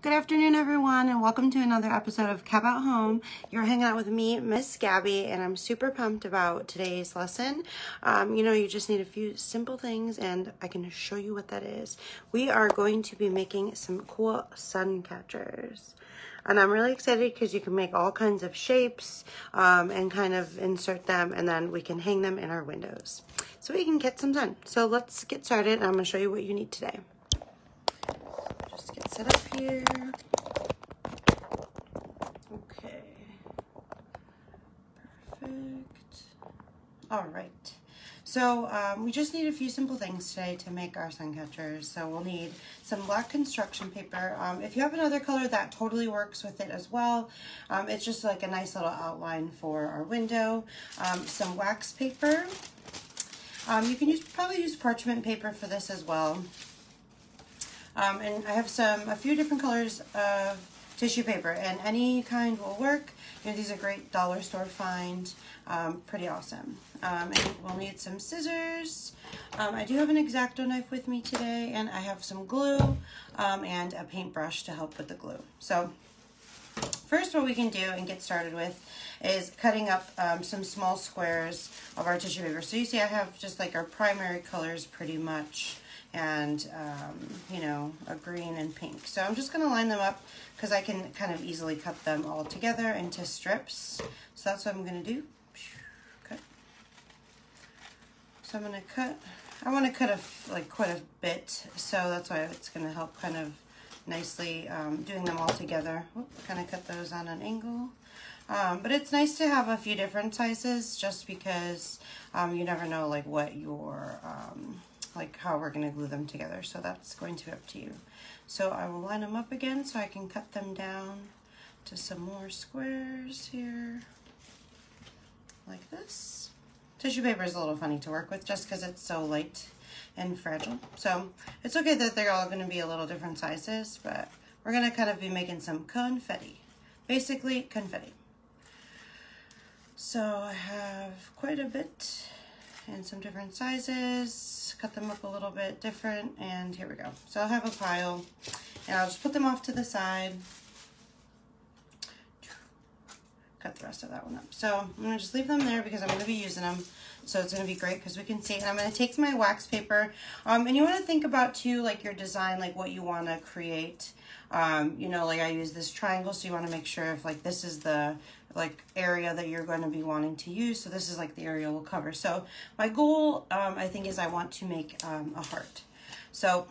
Good afternoon, everyone, and welcome to another episode of Cap at Home. You're hanging out with me, Miss Gabby, and I'm super pumped about today's lesson. You just need a few simple things, and I can show you what that is. We are going to be making some cool sun catchers. And I'm really excited because you can make all kinds of shapes and kind of insert them, and then we can hang them in our windows so we can get some sun. So let's get started, and I'm going to show you what you need today. Just get set up here. Okay. Perfect. All right. So we just need a few simple things today to make our sun catchers. So we'll need some black construction paper. If you have another color, that totally works with it as well. It's just like a nice little outline for our window. Some wax paper. You can probably use parchment paper for this as well. And I have a few different colors of tissue paper, and any kind will work. These are great dollar store find, pretty awesome. And we'll need some scissors. I do have an X-Acto knife with me today, and I have some glue and a paintbrush to help with the glue. So first, what we can do and get started with is cutting up some small squares of our tissue paper. So you see I have just like our primary colors pretty much, and a green and pink. So I'm just going to line them up because I can kind of easily cut them all together into strips. So that's what I'm going to do. Cut. So I'm going to cut. I want to cut quite a bit, so that's why it's going to help kind of nicely doing them all together. Kind of cut those on an angle. But it's nice to have a few different sizes just because you never know what your how we're going to glue them together. So that's going to be up to you. So I will line them up again so I can cut them down to some more squares here, like this. Tissue paper is a little funny to work with just because it's so light and fragile. So it's okay that they're all going to be a little different sizes, but we're going to kind of be making some confetti. Basically, confetti. So I have quite a bit in some different sizes, cut them up a little bit different, and here we go. So I'll have a pile, and I'll just put them off to the side. Cut the rest of that one up. So I'm going to just leave them there because I'm going to be using them. So it's going to be great because we can see. And I'm going to take my wax paper. And you want to think about too, your design, what you want to create. I use this triangle, so you want to make sure if this is the area that you're going to be wanting to use. So this is the area we'll cover. So my goal, I think, is I want to make a heart. So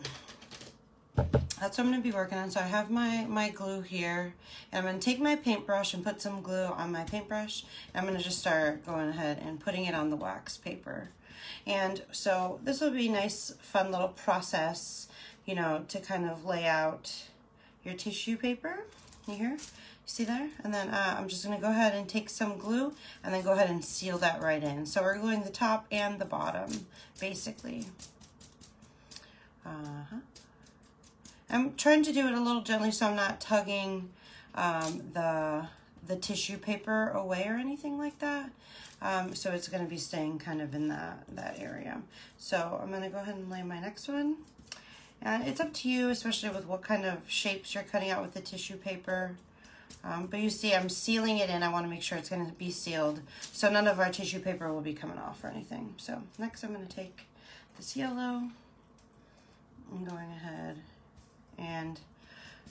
that's what I'm going to be working on. So I have my glue here, and I'm going to take my paintbrush and put some glue on my paintbrush. And I'm going to just start going ahead and putting it on the wax paper. And so this will be a nice, fun little process, to kind of lay out your tissue paper here. See there? And then I'm just going to go ahead and take some glue and then go ahead and seal that right in. So we're gluing the top and the bottom, basically. I'm trying to do it a little gently so I'm not tugging the tissue paper away or anything like that. So it's going to be staying kind of in that area. So I'm going to go ahead and lay my next one. And it's up to you, especially with what kind of shapes you're cutting out with the tissue paper. But you see I'm sealing it in. I want to make sure it's going to be sealed so none of our tissue paper will be coming off or anything. So next I'm going to take this yellow and going ahead and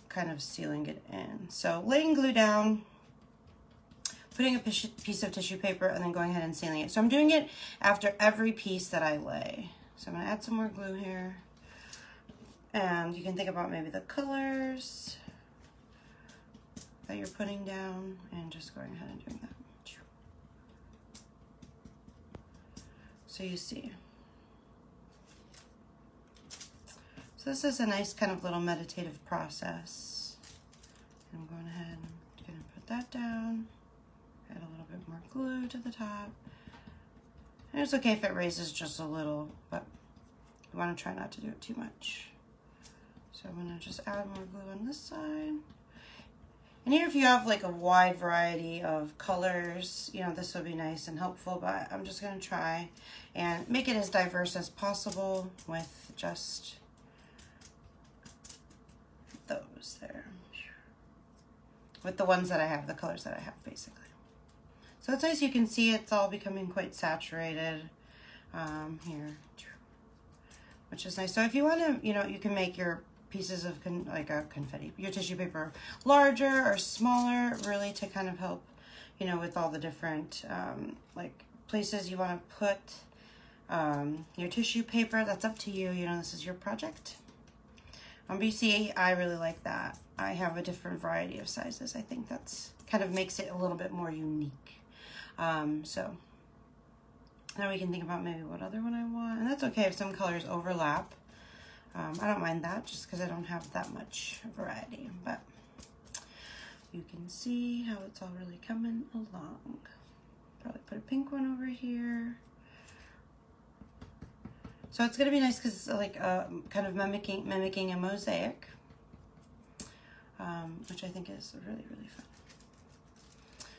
kind of sealing it in. So laying glue down, putting a piece of tissue paper, and then going ahead and sealing it. So I'm doing it after every piece that I lay. So I'm going to add some more glue here. And you can think about maybe the colors that you're putting down and just going ahead and doing that. So you see. So this is a nice kind of little meditative process. I'm going ahead and going to put that down. Add a little bit more glue to the top. And it's okay if it raises just a little, but you want to try not to do it too much. So I'm going to just add more glue on this side. And here if you have a wide variety of colors, this would be nice and helpful, but I'm just going to try and make it as diverse as possible with just those there. with the ones that I have, the colors that I have basically. So it's nice, you can see it's all becoming quite saturated here, which is nice. So if you want to, you know, you can make your pieces of like a confetti, your tissue paper larger or smaller, really to kind of help, you know, with all the different like places you want to put your tissue paper. That's up to you, you know, this is your project. But you see, I really like that. I have a different variety of sizes. I think that's kind of makes it a little bit more unique. So now we can think about maybe what other one I want. And that's okay if some colors overlap. I don't mind that just because I don't have that much variety. But you can see how it's all really coming along. Probably put a pink one over here. So it's gonna be nice because it's like kind of mimicking a mosaic, which I think is really, really fun.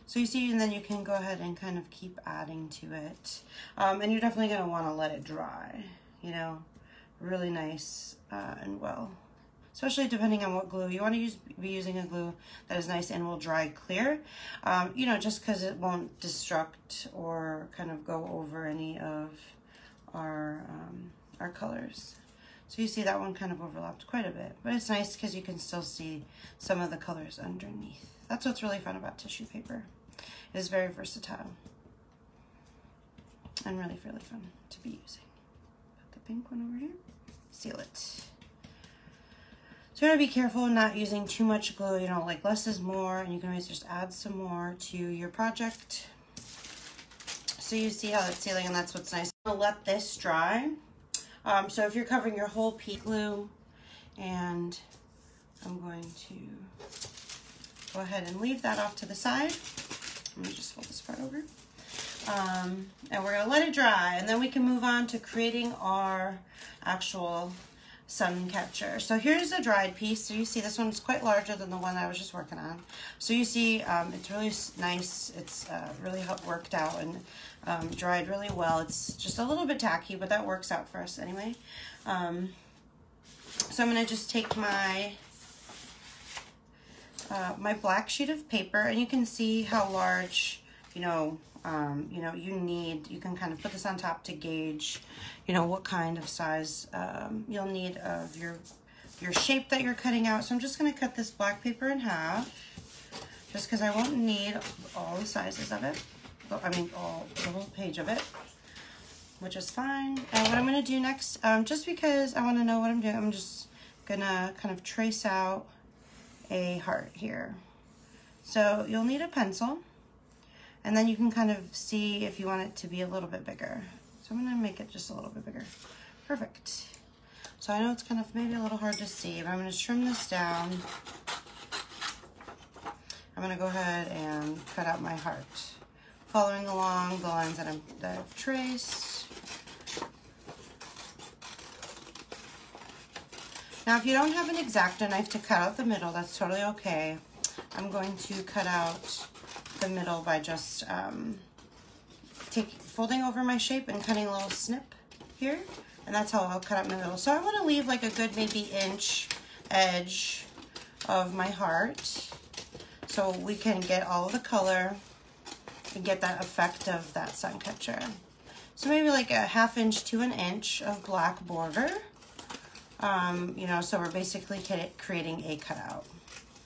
So you see, and then you can go ahead and kind of keep adding to it. And you're definitely gonna wanna let it dry, you know, really nice and well. Especially depending on what glue. You wanna be using a glue that is nice and will dry clear, you know, just because it won't destruct or kind of go over any of our colors. So you see that one kind of overlapped quite a bit, but it's nice because you can still see some of the colors underneath. That's what's really fun about tissue paper. It is very versatile and really, really fun to be using. Put the pink one over here, seal it. So you want to be careful not using too much glue, you know, like less is more, and you can always just add some more to your project. So you see how it's sealing, and that's what's nice. I'm gonna let this dry. So if you're covering your whole piece, glue, and I'm going to go ahead and leave that off to the side. Let me just fold this part over. And we're gonna let it dry, and then we can move on to creating our actual sun catcher. So here's a dried piece. So you see this one's quite larger than the one I was just working on. So you see it's really nice. It's really worked out and dried really well. It's just a little bit tacky, but that works out for us anyway. So I'm gonna just take my my black sheet of paper, and you can see how large, you can kind of put this on top to gauge, you know, what kind of size you'll need of your shape that you're cutting out. So I'm just going to cut this black paper in half, just because I won't need all the sizes of it. I mean, the whole page of it, which is fine. And what I'm going to do next, just because I want to know what I'm doing, I'm just going to kind of trace out a heart here. So you'll need a pencil. And then you can kind of see if you want it to be a little bit bigger. So I'm gonna make it just a little bit bigger. Perfect. So I know it's kind of maybe a little hard to see, but I'm gonna trim this down. I'm gonna go ahead and cut out my heart, following along the lines that I've traced. Now, if you don't have an X-Acto knife to cut out the middle, that's totally okay. I'm going to cut out the middle by just folding over my shape and cutting a little snip here, and that's how I'll cut out my middle. So I want to leave like a good maybe inch edge of my heart so we can get all of the color and get that effect of that sun catcher. So maybe like a 1/2 inch to 1 inch of black border, you know, so we're basically creating a cutout,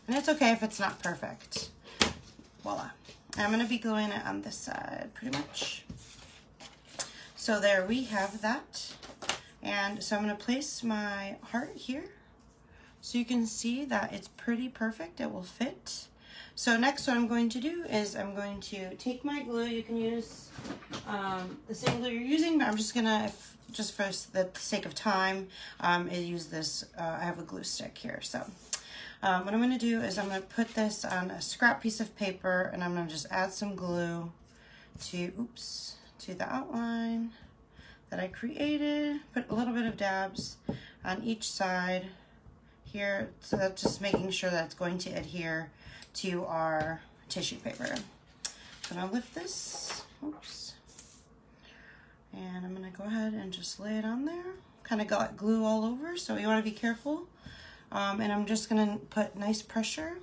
and it's okay if it's not perfect. Voila. I'm going to be gluing it on this side pretty much. So there we have that. And so I'm going to place my heart here so you can see that it's pretty perfect. It will fit. So next what I'm going to do is I'm going to take my glue. You can use the same glue you're using, but I'm just going to, just for the sake of time, use this. I have a glue stick here. So what I'm going to do is I'm going to put this on a scrap piece of paper, and I'm going to just add some glue to the outline that I created. Put a little bit of dabs on each side here, so that's just making sure that it's going to adhere to our tissue paper. So I'm going to lift this, and I'm going to go ahead and just lay it on there. Kind of got glue all over, so you want to be careful. And I'm just gonna put nice pressure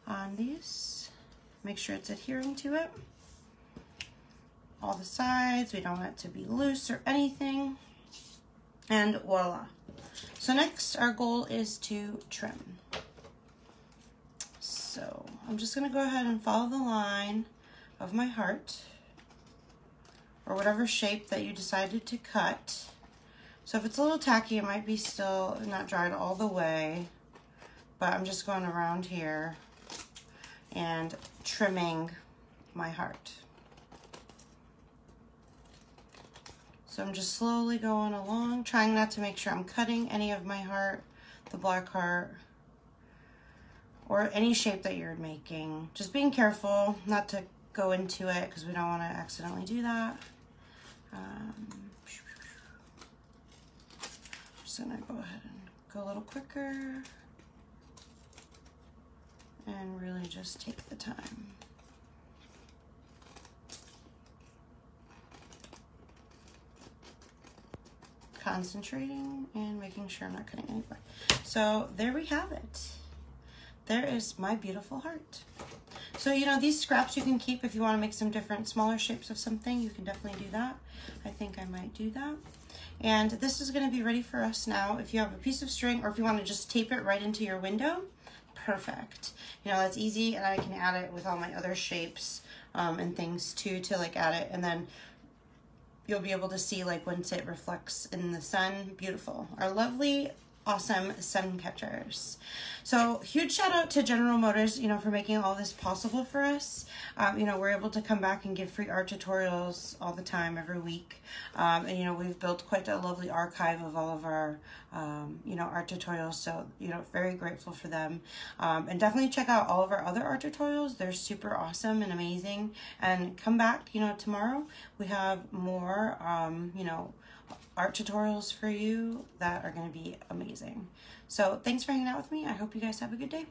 on these. Make sure it's adhering to it. All the sides, we don't want it to be loose or anything. And voila. So next, our goal is to trim. So I'm just gonna go ahead and follow the line of my heart, or whatever shape that you decided to cut. So if it's a little tacky, it might be still not dried all the way, but I'm just going around here and trimming my heart. So I'm just slowly going along, trying not to make sure I'm cutting any of my heart, the black heart, or any shape that you're making. Just being careful not to go into it because we don't want to accidentally do that. Just gonna go ahead and go a little quicker and really just take the time. Concentrating and making sure I'm not cutting anywhere. So there we have it. There is my beautiful heart. So, you know, these scraps you can keep if you want to make some different smaller shapes of something. You can definitely do that. I think I might do that. And this is going to be ready for us now. If you have a piece of string, or if you want to just tape it right into your window, perfect. You know, that's easy, and I can add it with all my other shapes and things too, to like add it, and then you'll be able to see like once it reflects in the sun. Beautiful. Our lovely, awesome sun catchers. So huge shout out to General Motors, you know, for making all this possible for us. You know, we're able to come back and give free art tutorials all the time, every week. And you know, we've built quite a lovely archive of all of our you know, art tutorials. So, you know, very grateful for them. And definitely check out all of our other art tutorials. They're super awesome and amazing. And come back, you know, tomorrow we have more you know, art tutorials for you that are going to be amazing. So thanks for hanging out with me. I hope you guys have a good day.